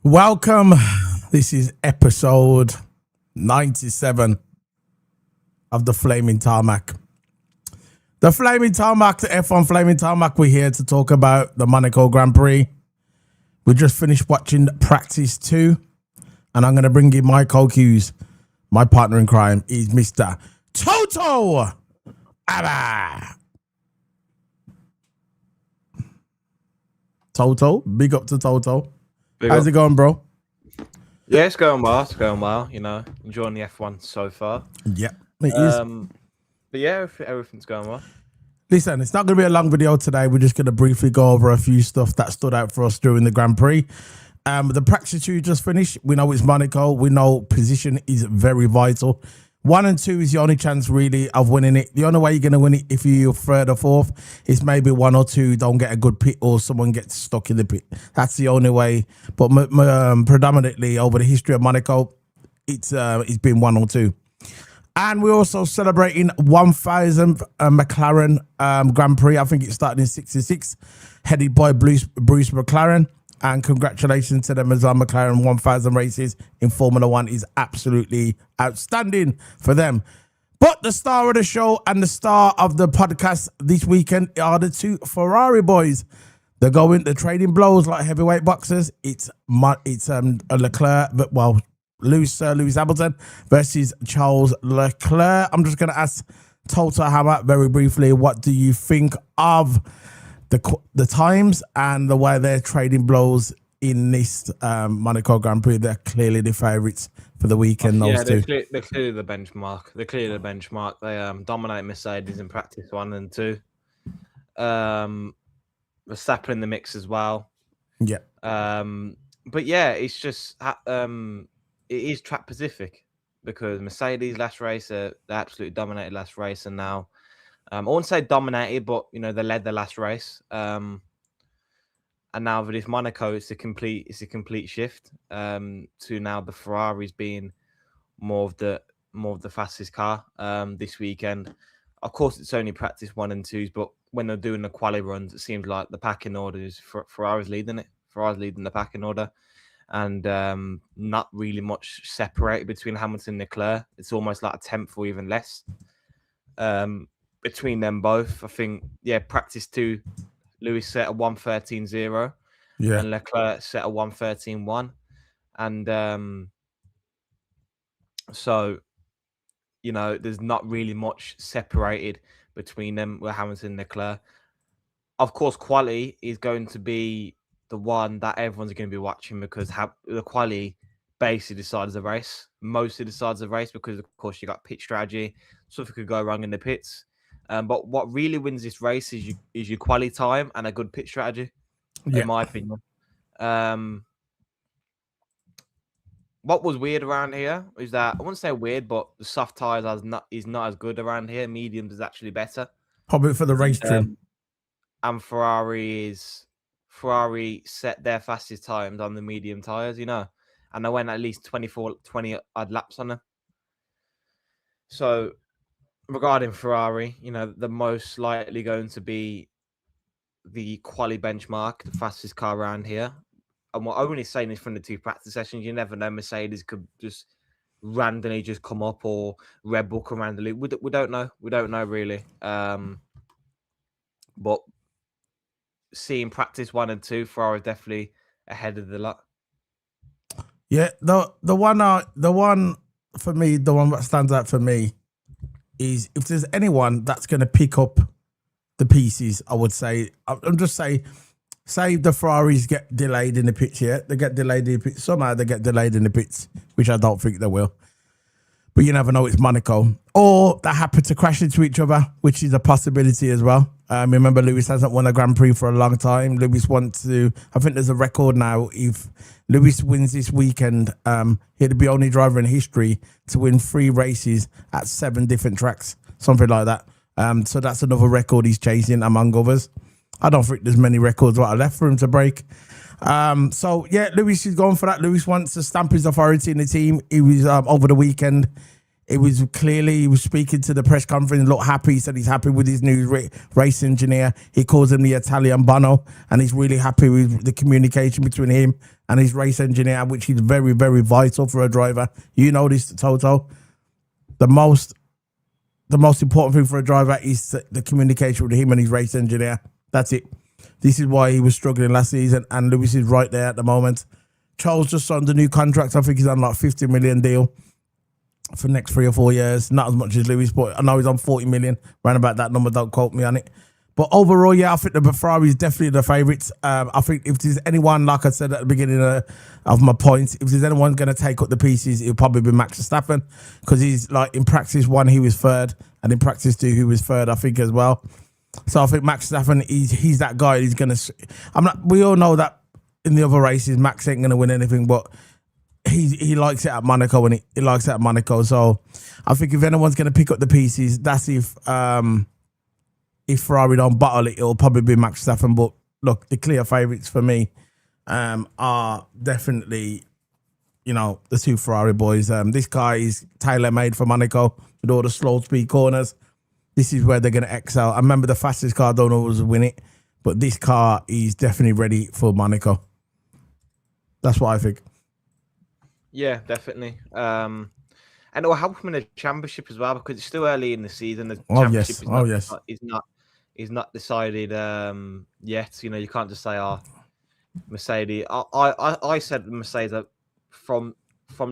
Welcome. This is episode 97 of the Flaming Tarmac. The Flaming Tarmac, the F1 Flaming Tarmac, we're here to talk about the Monaco Grand Prix. We just finished watching practice 2, and I'm going to bring in my co-cues. My partner in crime is Mr. Toto Abba. Toto, big up to Toto. How's it going, bro? Yeah, it's going well. It's going well. You know, enjoying the F1 so far. Yeah, it is. But yeah, everything's going well. Listen, it's not going to be a long video today. We're just going to briefly go over a few stuff that stood out for us during the Grand Prix. The practice 2 just finished. We know it's Monaco. We know position is very vital. 1 and 2 is the only chance really of winning it. The only way you're going to win it if you're 3rd or 4th is maybe 1 or 2 don't get a good pit or someone gets stuck in the pit. That's the only way. But predominantly over the history of Monaco, it's been 1 or 2. And we're also celebrating 1000th McLaren Grand Prix. I think it started in 66, headed by Bruce McLaren. And congratulations to them as well. McLaren 1000 races in Formula 1 is absolutely outstanding for them. But the star of the show and the star of the podcast this weekend are the 2 Ferrari boys. They're trading blows like heavyweight boxers. It's Leclerc, Lewis Hamilton versus Charles Leclerc. I'm just going to ask Toto Hammer very briefly, what do you think of the times and the way they're trading blows in this Monaco Grand Prix? They're clearly the favourites for the weekend. They're clearly the benchmark. They dominate Mercedes in practice 1 and 2. Verstappen in the mix as well. Yeah. But yeah, it's just it is track specific because Mercedes last race they absolutely dominated last race, and now. I wouldn't say dominated, but you know they led the last race. And now with this Monaco, it's a complete shift to now the Ferraris being more of the fastest car this weekend. Of course, it's only practice 1 and 2s, but when they're doing the quali runs, it seems like the packing order is Ferrari's leading it. Ferrari's leading the packing order, and not really much separated between Hamilton and Leclerc. It's almost like a 10th or even less. Between them both, I think, practice 2, Lewis set a 1:13.0, and Leclerc set a 1:13.1, and so you know there's not really much separated between them with Hamilton and Leclerc. Of course, quali is going to be the one that everyone's going to be watching because the quali basically decides the race, mostly decides the race because of course you got pit strategy, something could go wrong in the pits. But what really wins this race is your quali time and a good pit strategy, in my opinion. What was weird around here is that I wouldn't say weird, but the soft tires is not as good around here. Mediums is actually better. Probably for the race trim. And Ferrari set their fastest times on the medium tires, you know, and they went at least 20 odd laps on them. So. Regarding Ferrari, you know, the most likely going to be the quali benchmark, the fastest car around here. And we're only saying this from the 2 practice sessions. You never know. Mercedes could just randomly just come up, or Red Bull can randomly. We don't know. We don't know really. But seeing practice 1 and 2, Ferrari is definitely ahead of the lot. Yeah, the one for me, the one that stands out for me is if there's anyone that's going to pick up the pieces, I would say, I'm just say the Ferraris get delayed in the pits here. They get delayed in the pits. Somehow they get delayed in the pits, which I don't think they will. But you never know, it's Monaco. Or they happen to crash into each other, which is a possibility as well. Remember, Lewis hasn't won a Grand Prix for a long time. Lewis wants to, I think there's a record now. If Lewis wins this weekend, he'll be only driver in history to win 3 races at 7 different tracks, something like that. So that's another record he's chasing, among others. I don't think there's many records that are left for him to break. So yeah, Lewis is going for that. Lewis wants to stamp his authority in the team. He was over the weekend. It was clearly he was speaking to the press conference, looked happy. He said he's happy with his new race engineer. He calls him the Italian Bono, and he's really happy with the communication between him and his race engineer, which is very, very vital for a driver. You know this, Toto. The most important thing for a driver is the communication with him and his race engineer. That's it. This is why he was struggling last season, and Lewis is right there at the moment. Charles just signed a new contract. I think he's on like $50 million deal for the next 3 or 4 years. Not as much as Lewis, but I know he's on 40 million. Round about that number, don't quote me on it. But overall, yeah, I think the Ferrari is definitely the favourites. I think if there's anyone, like I said at the beginning of my points, if there's anyone going to take up the pieces, it'll probably be Max Verstappen, because he's like in practice 1, he was 3rd, and in practice 2, he was 3rd, I think, as well. So I think Max Verstappen, he's that guy. He's going to. We all know that in the other races, Max ain't going to win anything, but he likes it at Monaco, and he likes it at Monaco. So I think if anyone's going to pick up the pieces, that's if Ferrari don't bottle it, it'll probably be Max Verstappen. But look, the clear favourites for me are definitely, the 2 Ferrari boys. This car is tailor-made for Monaco with all the slow speed corners. This is where they're going to excel. I remember the fastest car don't always win it, but this car is definitely ready for Monaco. That's what I think. Yeah, definitely. And it will help him in the championship as well, because it's still early in the season. The championship is not decided yet. You can't just say, Mercedes. I said Mercedes from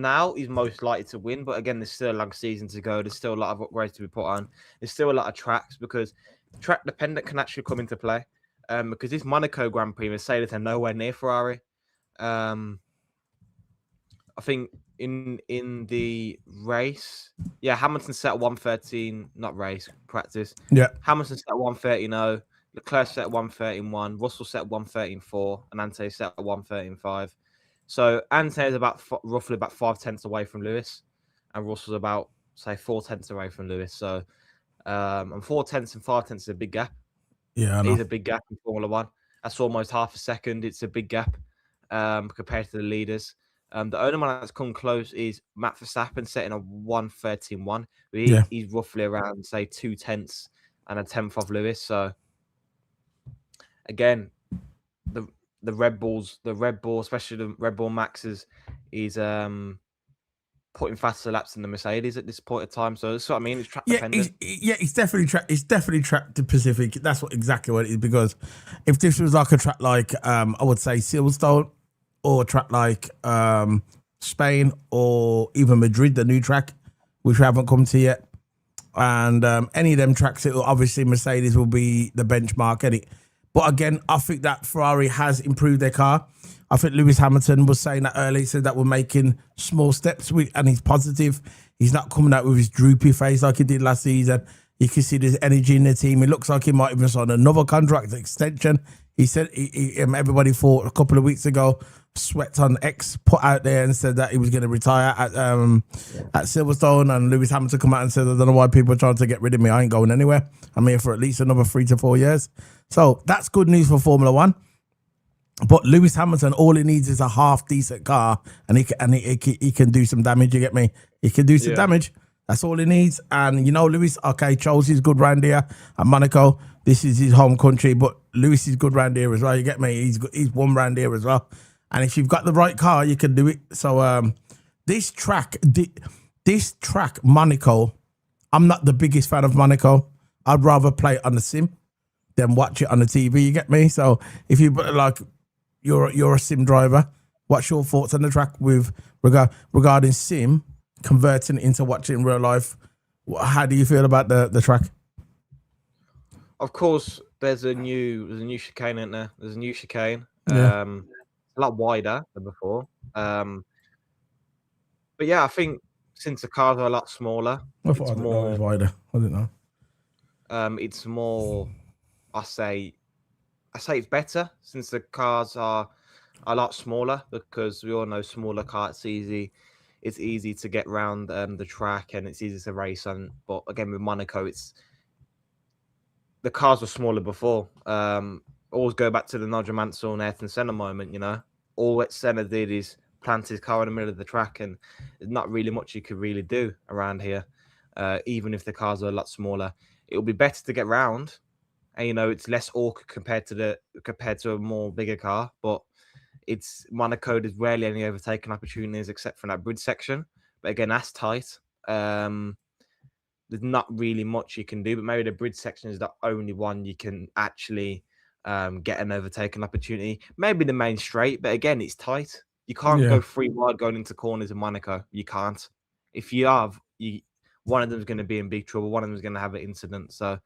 now is most likely to win, but again, there's still a long season to go. There's still a lot of upgrades to be put on. There's still a lot of tracks, because track dependent can actually come into play. Because this Monaco Grand Prix, Mercedes are nowhere near Ferrari. I think in the race, Hamilton set 113, not race, practice. Yeah. Hamilton set 113.0, Leclerc set 113.1, Russell set 113.4, and Ante set 113.5. So Ante is roughly about 5 tenths away from Lewis, and Russell's about, say, 4 tenths away from Lewis. So and 4 tenths and 5 tenths is a big gap. Yeah, I know. It is a big gap in Formula One. That's almost half a second. It's a big gap compared to the leaders. The only one that's come close is Matt Verstappen, setting a 113.1. He's roughly around, say, 2 tenths and a tenth of Lewis. So again, the Red Bull, especially the Red Bull Maxes, is putting faster laps than the Mercedes at this point in time. So that's what I mean. It's track dependent. It's definitely track. It's definitely track to Pacific. That's exactly what it is. Because if this was like a track like I would say Silverstone, or a track like Spain, or even Madrid, the new track, which we haven't come to yet, and any of them tracks, obviously Mercedes will be the benchmark, But again, I think that Ferrari has improved their car. I think Lewis Hamilton was saying that earlier. He said that we're making small steps, and he's positive. He's not coming out with his droopy face like he did last season. You can see there's energy in the team. It looks like he might even sign another contract extension. He said everybody thought a couple of weeks ago, Sweat on X put out there and said that he was going to retire at Silverstone, and Lewis Hamilton come out and said, I don't know why people are trying to get rid of me. I ain't going anywhere. I'm here for at least another 3 to 4 years. So that's good news for Formula One. But Lewis Hamilton, all he needs is a half decent car, and he can do some damage. You get me? He can do some damage. That's all he needs. And Lewis, okay, Charles is good round here at Monaco. This is his home country, but Lewis is good round here as well. You get me? He's won round here as well. And if you've got the right car, you can do it. So this track, Monaco, I'm not the biggest fan of Monaco. I'd rather play it on the sim than watch it on the TV. You get me? So if you like, you're a sim driver, what's your thoughts on the track with regarding sim converting it into watching in real life? How do you feel about the track? Of course, there's a new chicane in there. There's a new chicane. Yeah. A lot wider than before. But yeah, I think since the cars are a lot smaller, It's wider. I didn't know. It's more. I say it's better since the cars are a lot smaller, because we all know smaller car, it's easy to get around the track, and it's easy to race on. But again, with Monaco, the cars were smaller before. Always go back to the Nigel Mansell and Ayrton Senna moment. All that Senna did is plants his car in the middle of the track, and there's not really much you could really do around here. Even if the cars are a lot smaller, it will be better to get round, and it's less awkward compared to a more bigger car. But it's Monaco. There's rarely any overtaking opportunities except for that bridge section. But again, that's tight. There's not really much you can do, but maybe the bridge section is the only one you can actually get an overtaking opportunity. Maybe the main straight, but again, it's tight. You can't go 3 wide going into corners in Monaco. You can't. If you have, one of them is going to be in big trouble. One of them is going to have an incident. So,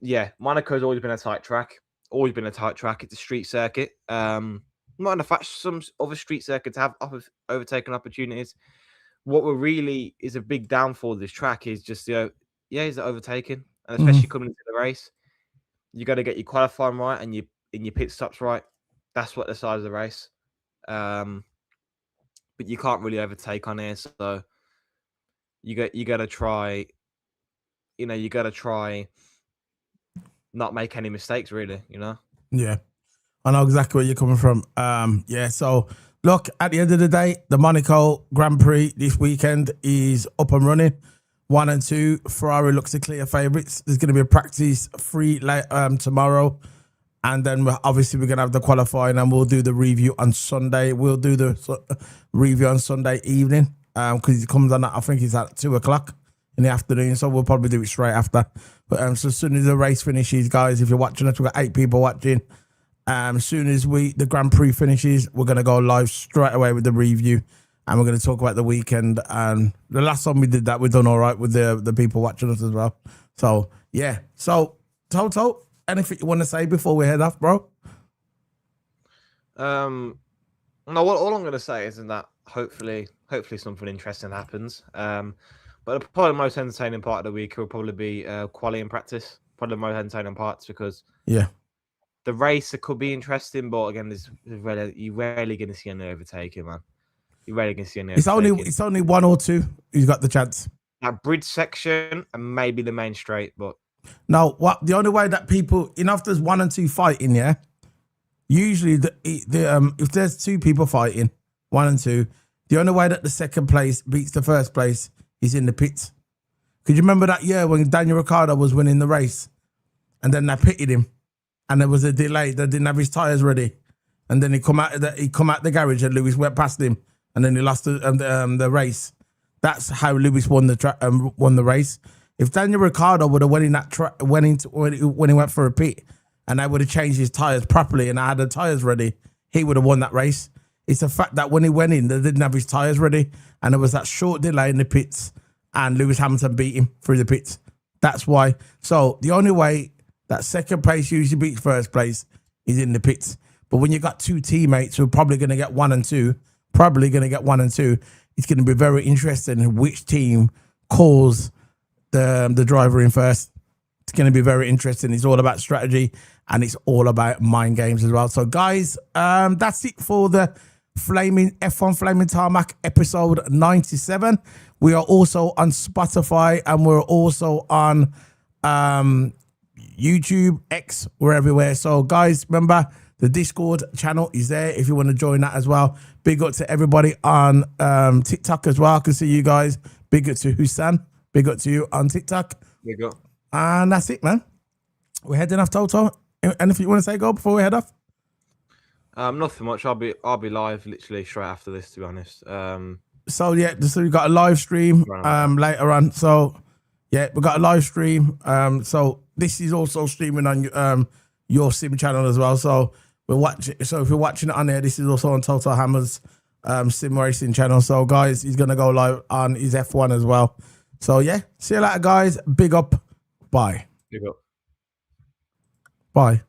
yeah, Monaco's always been a tight track. Always been a tight track. It's a street circuit. Not in the fact some other street circuits have overtaken opportunities. What really is a big downfall of this track is just is the overtaking, and especially coming into the race, you got to get your qualifying right and your pit stops right. That's what decides the race. But you can't really overtake on here, so you got to try. You got to try not make any mistakes, really. Yeah, I know exactly where you're coming from. So look, at the end of the day, the Monaco Grand Prix this weekend is up and running. 1 and 2, Ferrari looks the clear favourites. There's going to be a practice 3 tomorrow. And then we're going to have the qualifying, and we'll do the review on Sunday. We'll do the review on Sunday evening because it comes on, I think it's at 2 o'clock in the afternoon. So we'll probably do it straight after. But so as soon as the race finishes, guys, if you're watching us, we've got 8 people watching. As soon as the Grand Prix finishes, we're going to go live straight away with the review, and we're going to talk about the weekend. And the last time we did that, we've done all right with the people watching us as well. So, yeah. So, Toto, anything you want to say before we head off, bro? No, all I'm going to say is that hopefully something interesting happens. But probably the most entertaining part of the week will probably be quali and practice. Probably the most entertaining parts because the race could be interesting, but again, you're rarely going to see any overtaking, man. You're rarely going to see any overtaking. It's only 1 or 2 who's got the chance. That bridge section and maybe the main straight, but no. The only way that people, if there's 1 and 2 fighting, usually if there's 2 people fighting, 1 and 2, the only way that the second place beats the first place is in the pits. Could you remember that year when Daniel Ricciardo was winning the race, and then they pitted him? And there was a delay. They didn't have his tyres ready. And then he come out the garage and Lewis went past him. And then he lost the race. That's how Lewis won the race. If Daniel Ricciardo would have when he went for a pit, and they would have changed his tyres properly and had the tyres ready, he would have won that race. It's the fact that when he went in, they didn't have his tyres ready. And there was that short delay in the pits. And Lewis Hamilton beat him through the pits. That's why. So the only way that second place usually beats first place is in the pits. But when you got 2 teammates who are probably going to get 1 and 2, it's going to be very interesting in which team calls the driver in first. It's going to be very interesting. It's all about strategy, and it's all about mind games as well. So, guys, that's it for the F1 Flaming Tarmac episode 97. We are also on Spotify, and we're also on YouTube, X, we're everywhere. So, guys, remember, the Discord channel is there if you want to join that as well. Big up to everybody on TikTok as well. I can see you guys. Big up to Hussein. Big up to you on TikTok. Big up. And that's it, man. We're heading off, Toto. Anything you want to say, go before we head off? Nothing much. I'll be live literally straight after this, to be honest. So we've got a live stream later on. So yeah, we've got a live stream. So this is also streaming on your sim channel as well. So we're watching. So if you're watching it on there, this is also on Total Hammer's sim racing channel. So guys, he's gonna go live on his F1 as well. So yeah, see you later, guys. Big up. Bye. Big up. Bye.